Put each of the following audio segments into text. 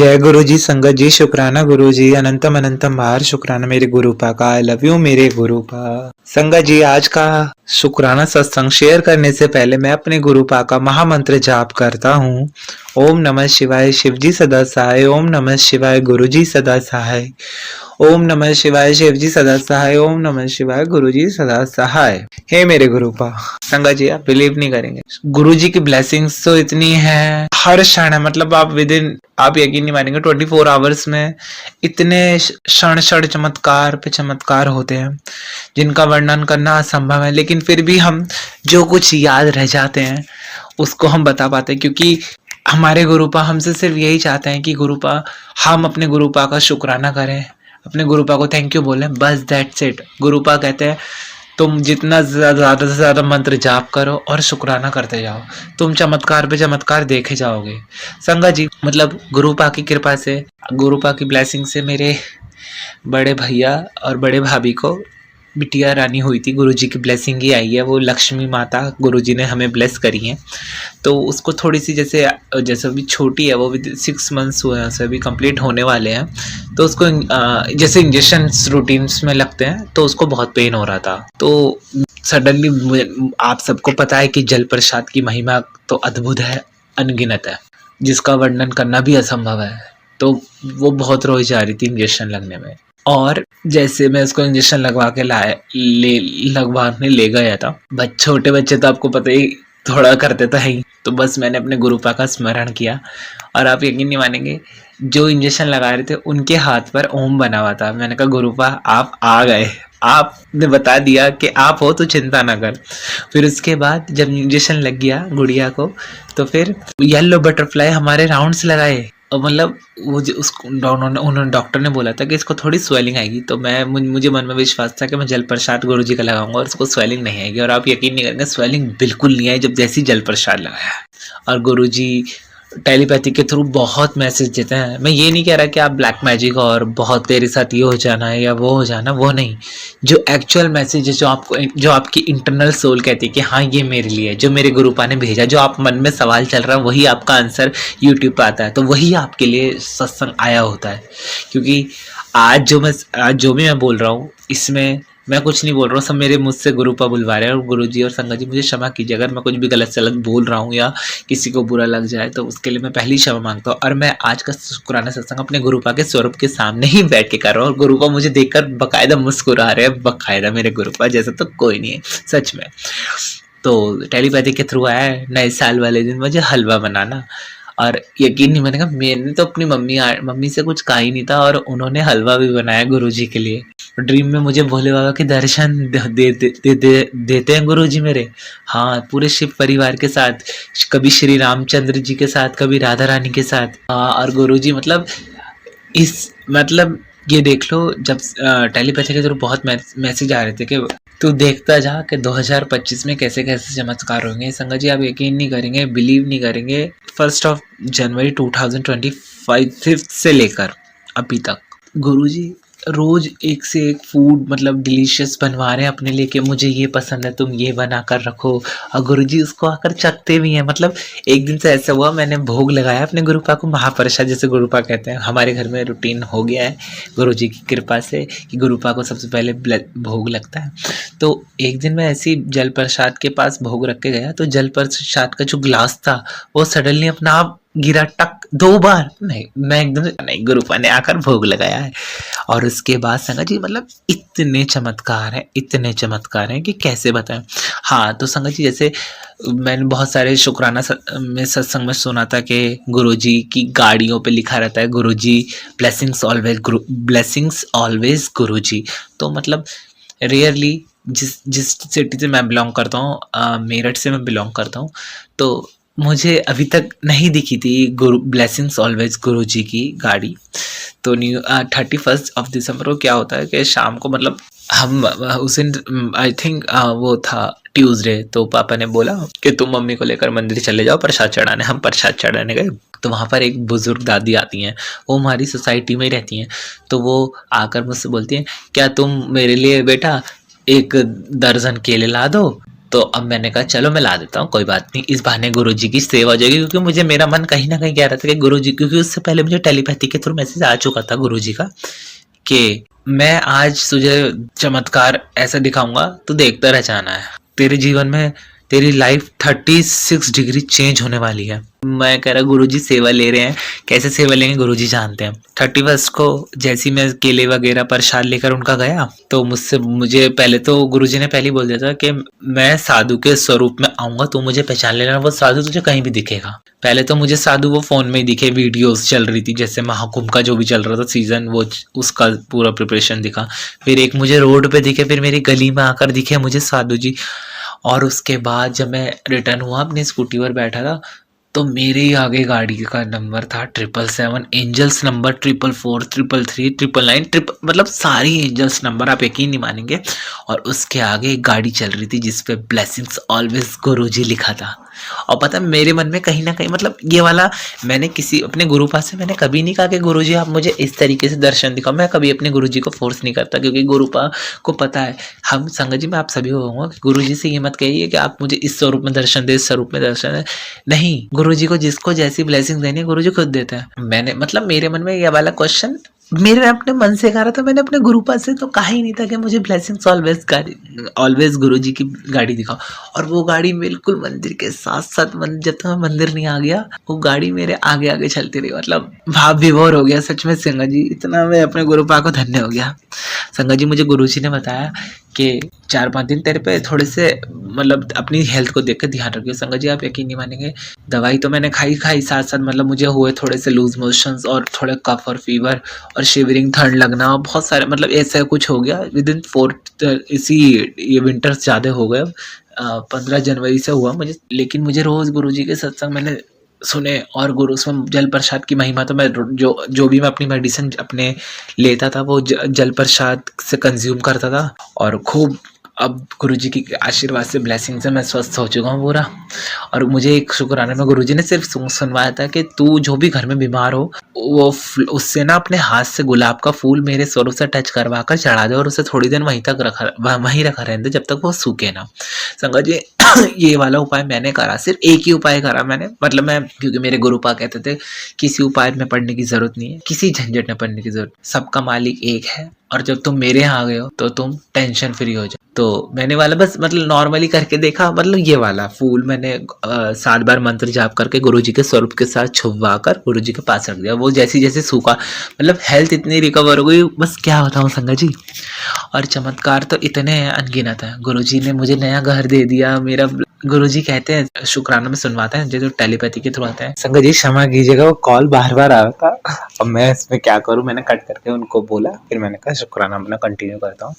जय गुरु जी, संगत जी, शुक्राना गुरु जी, अनंतम अनंतम बार शुक्राना मेरे गुरु पा का। आई लव यू मेरे गुरु पा। संगत जी, आज का शुक्राना सत्संग शेयर करने से पहले मैं अपने गुरु पा का महामंत्र जाप करता हूँ। ओम नमः शिवाय, शिव जी सदा सहाय। ओम नमः शिवाय, गुरु जी सदा सहाय। ओम नमः शिवाय, शिव जी सदा सहाय। ओम नमः शिवाय, गुरु जी सदा सहाय। हे मेरे गुरु पा, संगत जी आप बिलीव नहीं करेंगे, गुरु जी की ब्लेसिंग्स तो इतनी है, हर क्षण है। मतलब आप यकीन नहीं मानेंगे, 24 आवर्स में इतने क्षण क्षण चमत्कार पे चमत्कार होते हैं जिनका वर्णन करना असंभव है। लेकिन फिर भी हम जो कुछ याद रह जाते हैं उसको हम बता पाते हैं, क्योंकि हमारे गुरुपा हमसे सिर्फ यही चाहते हैं कि गुरुपा हम अपने गुरुपा का शुक्राना करें, अपने गुरुपा को थैंक यू बोलें, बस दैट्स इट। गुरुपा कहते हैं तुम जितना ज्यादा से ज्यादा मंत्र जाप करो और शुक्राना करते जाओ, तुम चमत्कार पे चमत्कार देखे जाओगे। संगत जी, मतलब गुरुपा की कृपा से, गुरुपा की ब्लेसिंग से मेरे बड़े भैया और बड़े भाभी को बिटिया रानी हुई थी। गुरुजी की ब्लेसिंग ही आई है, वो लक्ष्मी माता गुरुजी ने हमें ब्लेस करी है। तो उसको थोड़ी सी जैसे जैसे अभी छोटी है, वो भी 6 मंथ्स हुए हैं उसे, अभी कंप्लीट होने वाले हैं। तो उसको जैसे इंजेक्शन रूटीन्स में लगते हैं तो उसको बहुत पेन हो रहा था। तो सडनली आप सबको पता है कि जल प्रसाद की महिमा तो अद्भुत है, अनगिनत है, जिसका वर्णन करना भी असंभव है। तो वो बहुत रोई जा रही थी इंजेक्शन लगने में, और जैसे मैं उसको इंजेक्शन लगवा के लगवाने ले गया था, छोटे बच्चे तो आपको पता ही थोड़ा करते तो है ही। तो बस मैंने अपने गुरुपा का स्मरण किया, और आप यकीन नहीं मानेंगे, जो इंजेक्शन लगा रहे थे उनके हाथ पर ओम बना हुआ था। मैंने कहा गुरुपा आप आ गए, आपने बता दिया कि आप हो तो चिंता ना कर। फिर उसके बाद जब इंजेक्शन लग गया गुड़िया को, तो फिर येलो बटरफ्लाई हमारे राउंड्स लगाए, और मतलब वो उसको उन्होंने डॉक्टर ने बोला था कि इसको थोड़ी स्वेलिंग आएगी। तो मुझे मन में विश्वास था कि मैं जल प्रसाद गुरु जी का लगाऊंगा और इसको स्वेलिंग नहीं आएगी। और आप यकीन नहीं करेंगे, स्वेलिंग बिल्कुल नहीं आई जब जैसी जल प्रसाद लगाया। और गुरु जी टेलीपैथी के थ्रू बहुत मैसेज देते हैं। मैं ये नहीं कह रहा कि आप ब्लैक मैजिक और बहुत तेरे साथ ये हो जाना है या वो हो जाना, वो नहीं। जो एक्चुअल मैसेज है, जो आपकी इंटरनल सोल कहती है कि हाँ ये मेरे लिए है, जो मेरे गुरुपा ने भेजा, जो आप मन में सवाल चल रहा है वही आपका आंसर यूट्यूब पे आता है, तो वही आपके लिए सत्संग आया होता है। क्योंकि आज जो भी मैं बोल रहा हूँ, इसमें मैं कुछ नहीं बोल रहा हूँ, सब मेरे मुझसे गुरुपा बुलवा रहे हैं। और गुरुजी और संगत जी मुझे क्षमा कीजिए अगर मैं कुछ भी गलत सलत बोल रहा हूँ या किसी को बुरा लग जाए, तो उसके लिए मैं पहली क्षमा मांगता हूँ। और मैं आज का शुक्राना सत्संग अपने गुरुपा के स्वरूप के सामने ही बैठ के कर रहा हूँ, और गुरुपा मुझे देखकर बकायदा मुस्कुरा रहे हैं, बकायदा मेरे गुरुपा जैसा तो कोई नहीं है सच में। तो टेलीपैथी के थ्रू आया है नए साल वाले दिन मुझे हलवा बनाना, और यकीन नहीं मानेगा, मैंने तो अपनी मम्मी से कुछ कहा ही नहीं था, और उन्होंने हलवा भी बनाया गुरुजी के लिए। ड्रीम में मुझे भोले बाबा के दर्शन देते हैं गुरुजी मेरे। हाँ, पूरे शिव परिवार के साथ, कभी श्री रामचंद्र जी के साथ, कभी राधा रानी के साथ। और गुरुजी मतलब ये देख लो, जब टेलीपैथी के थ्रू बहुत मैसेज आ रहे थे कि तू देखता जा कि 2025 में कैसे कैसे चमत्कार होंगे। संगत जी आप यकीन नहीं करेंगे, बिलीव नहीं करेंगे, 1 जनवरी 2025 से लेकर अभी तक गुरुजी रोज एक से एक फूड मतलब डिलीशियस बनवा रहे हैं अपने लिए कि मुझे ये पसंद है, तुम ये बना कर रखो, और गुरुजी उसको आकर चखते भी हैं। मतलब एक दिन से ऐसा हुआ, मैंने भोग लगाया अपने गुरुपा को, महाप्रसाद जैसे गुरुपा कहते हैं, हमारे घर में रूटीन हो गया है गुरुजी की कृपा से कि गुरुपा को सबसे पहले भोग लगता है। तो एक दिन मैं ऐसी जल प्रसाद के पास भोग रख के गया, तो जल प्रसाद का जो ग्लास था वो सडनली अपना आप गिरा, टक 2 बार। नहीं, मैं एकदम से नहीं, गुरुपा ने आकर भोग लगाया है। और उसके बाद संगत जी मतलब इतने चमत्कार हैं कि कैसे बताएं। हाँ, तो संगत जी जैसे मैंने बहुत सारे शुक्राना में सत्संग में सुना था कि गुरुजी की गाड़ियों पे लिखा रहता है गुरुजी ब्लेसिंग्स ऑलवेज गुरुजी। तो मतलब रेयरली जिस सिटी से मैं बिलोंग करता हूँ, मेरठ से मैं बिलोंग करता हूँ, तो मुझे अभी तक नहीं दिखी थी ब्लेसिंग्स ऑलवेज गुरुजी की गाड़ी। तो 31 दिसंबर को क्या होता है कि शाम को मतलब हम उस दिन आई थिंक वो था ट्यूसडे, तो पापा ने बोला कि तुम मम्मी को लेकर मंदिर चले जाओ प्रसाद चढ़ाने। हम प्रसाद चढ़ाने गए, तो वहाँ पर एक बुजुर्ग दादी आती हैं, वो हमारी सोसाइटी में ही रहती हैं। तो वो आकर मुझसे बोलती हैं, क्या तुम मेरे लिए बेटा 1 दर्जन केले ला दो। तो अब मैंने कहा चलो मैं ला देता हूँ, कोई बात नहीं, इस बहाने गुरुजी की सेवा हो जाएगी, क्योंकि मुझे मेरा मन कहीं न कहीं कह रहा था कि गुरुजी, क्योंकि उससे पहले मुझे टेलीपैथी के थ्रू मैसेज आ चुका था गुरुजी का कि मैं आज तुझे चमत्कार ऐसा दिखाऊँगा, तू देखता रह जाना है। तेरे जीवन में तेरी लाइफ 36 डिग्री चेंज होने वाली है। मैं कह रहा गुरुजी सेवा ले रहे हैं, कैसे सेवा लेंगे गुरुजी जानते हैं। 31 को जैसी मैं केले वगैरह प्रसाद लेकर उनका गया, तो मुझे पहले तो गुरुजी ने पहले ही बोल दिया था कि मैं साधु के स्वरूप में आऊंगा, तू मुझे पहचान लेना, वो साधु तुझे कहीं भी दिखेगा। पहले तो मुझे साधु वो फोन में ही दिखे, वीडियोस चल रही थी, जैसे महाकुंभ का जो भी चल रहा था सीजन, वो उसका पूरा प्रिपरेशन दिखा। फिर एक मुझे रोड पे दिखे, फिर मेरी गली में आकर दिखे मुझे साधु जी। और उसके बाद जब मैं रिटर्न हुआ, अपनी स्कूटी पर बैठा था, तो मेरे ही आगे गाड़ी का नंबर था 777, एंजल्स नंबर 444, 333, 999, मतलब सारी एंजल्स नंबर, आप यकीन नहीं मानेंगे। और उसके आगे एक गाड़ी चल रही थी जिसपे ब्लेसिंग्स ऑलवेज गुरुजी लिखा था। और पता है मेरे मन में कहीं ना कहीं, मतलब ये वाला, मैंने किसी अपने गुरुपा से मैंने कभी नहीं कहा कि गुरुजी आप मुझे इस तरीके से दर्शन दिखाओ। मैं कभी अपने गुरुजी को फोर्स नहीं करता, क्योंकि गुरुपा को पता है, हम संगत जी मैं आप सभी को कहूँगा कि गुरुजी से ये मत कहिए कि आप मुझे इस स्वरूप में दर्शन दे, इस स्वरूप में दर्शन दे। नहीं, गुरुजी को जिसको जैसी ब्लेसिंग देनी है गुरुजी खुद देते हैं। मैंने मतलब मेरे मन में ये वाला क्वेश्चन मेरे अपने मन से कहा था, मैंने अपने गुरुपा से तो कहा ही नहीं था कि मुझे ब्लेसिंग्स ऑलवेज गुरुजी की गाड़ी दिखाओ। और वो गाड़ी बिल्कुल मंदिर के साथ साथ, जब तक मैं मंदिर नहीं आ गया, वो गाड़ी मेरे आगे आगे चलती रही। मतलब भाव विभोर हो गया सच में संगत जी, इतना मैं अपने गुरुपा को धन्य हो गया। संगत जी मुझे गुरुजी ने बताया कि 4-5 दिन तेरे पे थोड़े से, मतलब अपनी हेल्थ को देख कर ध्यान रखिए। संगत जी आप यकीन नहीं मानेंगे, दवाई तो मैंने खाई साथ साथ, मतलब मुझे हुए थोड़े से लूज मोशंस और थोड़े कफ और फीवर और शिवरिंग, ठंड लगना, बहुत सारे, मतलब ऐसा कुछ हो गया विदिन 4, इसी ये विंटर्स ज़्यादा हो गए। 15 जनवरी से हुआ मुझे, लेकिन मुझे रोज़ गुरुजी के सत्संग मैंने सुने, और गुरु उसमें जल प्रसाद की महिमा, तो मैं जो भी मैं अपनी मेडिसिन अपने लेता था वो जल प्रसाद से कंज्यूम करता था। और खूब अब गुरुजी की आशीर्वाद से, ब्लेसिंग से मैं स्वस्थ हो चुका हूँ पूरा। और मुझे एक शुक्राना में गुरुजी ने सिर्फ सुनवाया था कि तू जो भी घर में बीमार हो, वो उससे ना अपने हाथ से गुलाब का फूल मेरे स्वरूप से टच करवा कर चढ़ा दे, और उसे थोड़ी देर वहीं रखा रहने दे जब तक वो सूखे ना। संगत जी ये वाला उपाय मैंने करा, सिर्फ एक ही उपाय करा मैंने, मतलब मैं, क्योंकि मेरे गुरुपा कहते थे किसी उपाय में पढ़ने की जरूरत नहीं है, किसी झंझट में पढ़ने की जरूरत, सबका मालिक एक है, और जब तुम मेरे यहाँ आ गए हो तो तुम टेंशन फ्री हो जाओ। तो मैंने वाला बस मतलब नॉर्मली करके देखा, मतलब ये वाला फूल मैंने 7 बार मंत्र जाप करके गुरुजी के स्वरूप के साथ छुपवा कर गुरुजी के पास रख दिया। वो जैसे जैसे सूखा, मतलब हेल्थ इतनी रिकवर हो गई, बस क्या बताऊँ संगत जी। और चमत्कार तो इतने अनगिनत है। गुरुजी ने मुझे नया घर दे दिया, मेरा गुरुजी कहते हैं शुक्राना में सुनवाते हैं जो टेलीपैथी के थ्रू आता है। संगत जी क्षमा कीजिएगा, वो कॉल बार बार आ रहा था, अब मैं इसमें क्या करूं, मैंने कट करके उनको बोला, फिर मैंने कहा शुक्राना अपना कंटिन्यू करता हूँ,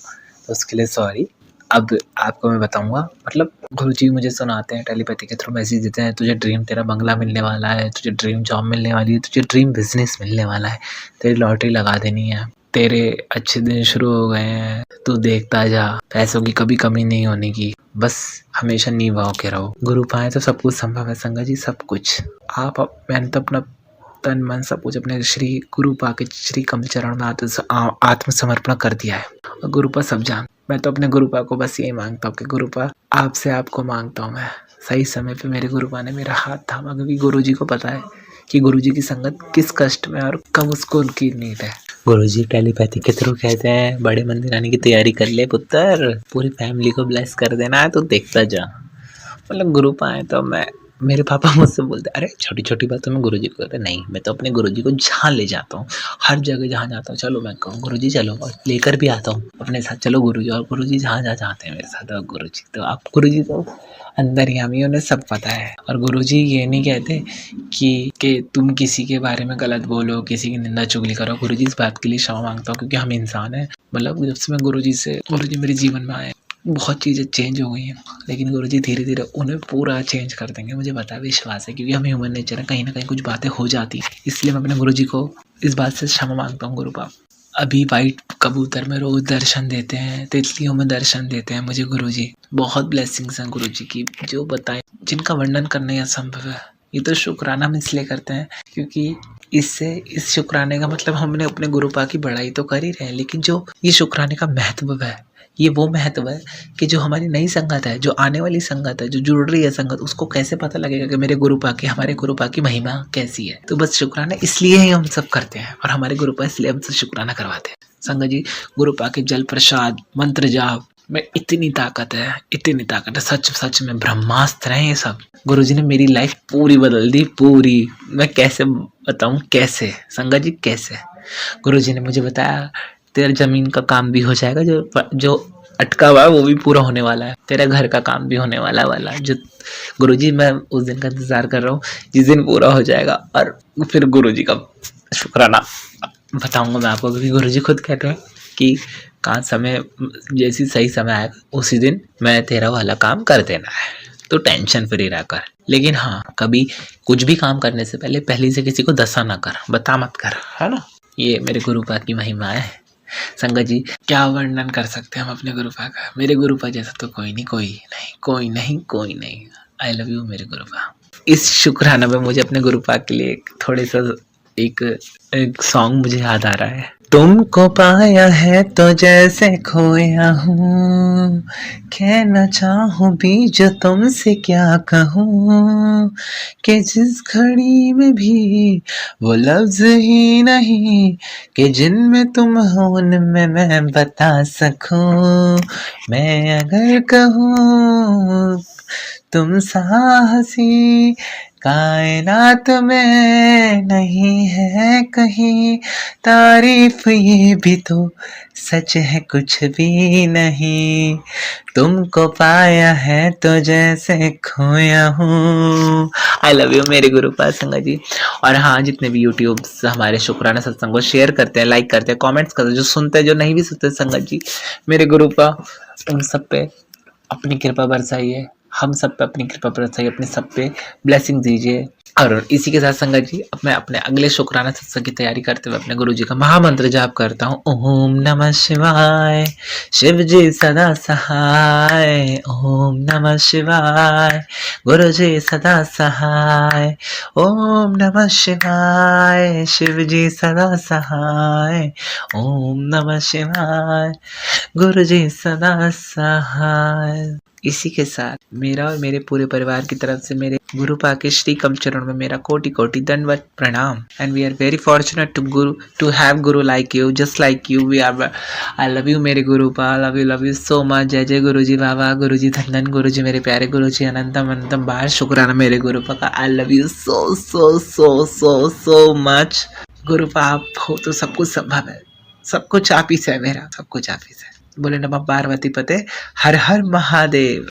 तो उसके लिए सॉरी। अब आपको मैं बताऊंगा, मतलब गुरुजी मुझे सुनाते हैं टेलीपैथी के थ्रू, मैसेज देते हैं, तुझे ड्रीम तेरा बंगला मिलने वाला है, तुझे ड्रीम जॉब मिलने वाली है, तुझे ड्रीम बिजनेस मिलने वाला है, तेरी लॉटरी लगा देनी है, तेरे अच्छे दिन शुरू हो गए हैं, तू देखता जा, पैसों की कभी कमी नहीं होने की, बस हमेशा नीवा होके रहो। गुरु पाए तो सब कुछ संभव है संगत जी, सब कुछ। मैंने तो अपना तन मन सब कुछ अपने श्री गुरु पा के श्री कमल चरण में आत्मसमर्पण कर दिया है, और गुरुपा सब जान। मैं तो अपने गुरुपा को बस यही मांगता हूँ कि गुरुपा आपसे आपको मांगता हूँ मैं, सही समय पे मेरे गुरुपा ने मेरा हाथ थामा, क्योंकि गुरुजी को पता है कि गुरुजी की संगत किस कष्ट में और कब उसको उनकी नीड है। गुरुजी टेलीपैथी के थ्रू कहते हैं बड़े मंदिर आने की तैयारी कर ले पुत्र, पूरी फैमिली को ब्लेस कर देना है, तो देखता जा। मतलब गुरुपा है तो मेरे पापा मुझसे बोलते अरे छोटी छोटी बातों में गुरुजी को कहते नहीं, मैं तो अपने गुरुजी को जहाँ ले जाता हूँ, हर जगह जहाँ जाता हूँ, चलो मैं कहूँ गुरुजी चलो, और लेकर भी आता हूँ अपने साथ, चलो गुरुजी, और गुरुजी जहाँ जहाँ जाते हैं मेरे साथ, और गुरुजी तो आप गुरुजी तो अंतर्यामी, उन्हें सब पता है। और गुरुजी ये नहीं कहते कि तुम किसी के बारे में गलत बोलो, किसी की निंदा चुगली करो। गुरुजी इस बात के लिए क्षमा मांगता हूँ, क्योंकि हम इंसान हैं। मतलब जब से मैं गुरुजी मेरे जीवन में आए, बहुत चीज़ें चेंज हो गई हैं, लेकिन गुरुजी धीरे धीरे उन्हें पूरा चेंज कर देंगे, मुझे पता है, विश्वास है, क्योंकि हम ह्यूमन नेचर है, कहीं ना कहीं कुछ बातें हो जाती हैं। इसलिए मैं अपने गुरुजी को इस बात से क्षमा मांगता हूँ। गुरुपा अभी वाइट कबूतर में रोज दर्शन देते हैं, तितलियों में दर्शन देते हैं मुझे गुरुजी। बहुत ब्लेसिंग्स हैं गुरुजी की, जो बताएं, जिनका वर्णन करना ही असंभव है। ये तो शुक्राना हम इसलिए करते हैं क्योंकि इस शुक्राने का मतलब हमने अपने गुरुपा की बड़ाई तो कर ही रहे हैं, लेकिन जो ये शुक्राने का महत्व है, ये वो महत्व है कि जो हमारी नई संगत है, जो आने वाली संगत है, जो जुड़ रही है संगत, उसको कैसे पता लगेगा कि मेरे गुरुपा की, हमारे गुरुपा की महिमा कैसी है। तो बस शुक्राना इसलिए ही हम सब करते हैं और हमारे गुरुपा इसलिए हमसे शुक्राना करवाते हैं। संगत जी, गुरुपा के जल प्रसाद, मंत्र जाप में इतनी ताकत है, इतनी ताकत है, सच सच में ब्रह्मास्त्र है ये सब। गुरुजी ने मेरी लाइफ पूरी बदल दी, पूरी। मैं कैसे बताऊं, कैसे संगत जी, कैसे। गुरुजी ने मुझे बताया तेरा जमीन का काम भी हो जाएगा, जो अटका हुआ है वो भी पूरा होने वाला है, तेरा घर का काम भी होने वाला जो। गुरुजी, मैं उस दिन का इंतजार कर रहा हूँ जिस दिन पूरा हो जाएगा, और फिर गुरुजी का शुक्राना बताऊंगा मैं आपको, क्योंकि गुरुजी खुद कहते हैं कि कहाँ समय, जैसी सही समय आएगा उसी दिन मैं तेरा वाला काम कर देना है, तो टेंशन फ्री रहकर। लेकिन हाँ, कभी कुछ भी काम करने से पहले से किसी को दसा ना कर, बता मत कर, है ना। ये मेरे गुरुपा की महिमा है। संगत जी, क्या वर्णन कर सकते हैं हम अपने गुरुपा का। मेरे गुरुपा जैसा तो कोई नहीं, कोई नहीं। आई लव यू मेरे गुरुपा। इस शुक्राना में मुझे अपने गुरुपा के लिए थोड़े सा एक सॉन्ग मुझे याद आ रहा है। तुमको पाया है तो जैसे खोया हूँ, कहना चाहूँ भी जो तुमसे क्या कहूँ, कि जिस घड़ी में भी वो लफ्ज ही नहीं कि जिनमें तुम हो उनमें मैं बता सकूँ। मैं अगर कहूँ तुम साहसी कायनात में नहीं है कहीं, तारीफ ये भी तो सच है कुछ भी नहीं, तुमको पाया है तो जैसे खोया हूँ। आई लव यू मेरे गुरुपा संगत जी। और हाँ, जितने भी यूट्यूब हमारे शुक्राना सत्संग को शेयर करते हैं, लाइक करते हैं, कमेंट्स करते हैं, जो सुनते हैं, जो नहीं भी सुनते संगत जी, मेरे गुरुपा उन सब पे अपनी कृपा बरसाइए, हम सब पे अपनी कृपा बरसाइए, अपने सब पे ब्लेसिंग दीजिए। और इसी के साथ संगत जी, अब मैं अपने अगले शुक्राना सत्संग की तैयारी करते हुए अपने गुरु जी का महामंत्र जाप करता हूँ। ओम नमः शिवाय, शिव जी सदा सहाय। ओम नमः शिवाय, गुरु जी सदा सहाय। ओम नमः शिवाय, शिव जी सदा सहाय। ओम नमः शिवाय, गुरु जी सदा सहाय। इसी के साथ मेरा और मेरे पूरे परिवार की तरफ से मेरे गुरुपा के श्री कम चरण में मेरा कोटि कोटि दंडवत प्रणाम। And we are very fortunate to have guru like you, just like you we are. I love you मेरे Gurupa, love you so much. जय जय गुरु जी बाबा, गुरु जी धन गुरु जी, मेरे प्यारे गुरु जी, अनंतम अनंतम बार शुक्राना मेरे गुरुपा का। I love you so so so so so much. Gurupa आप हो तो सब कुछ संभव है, सब कुछ आप ही से है मेरा, सब कुछ आप ही से। बोले नमः पार्वती पते, हर हर महादेव।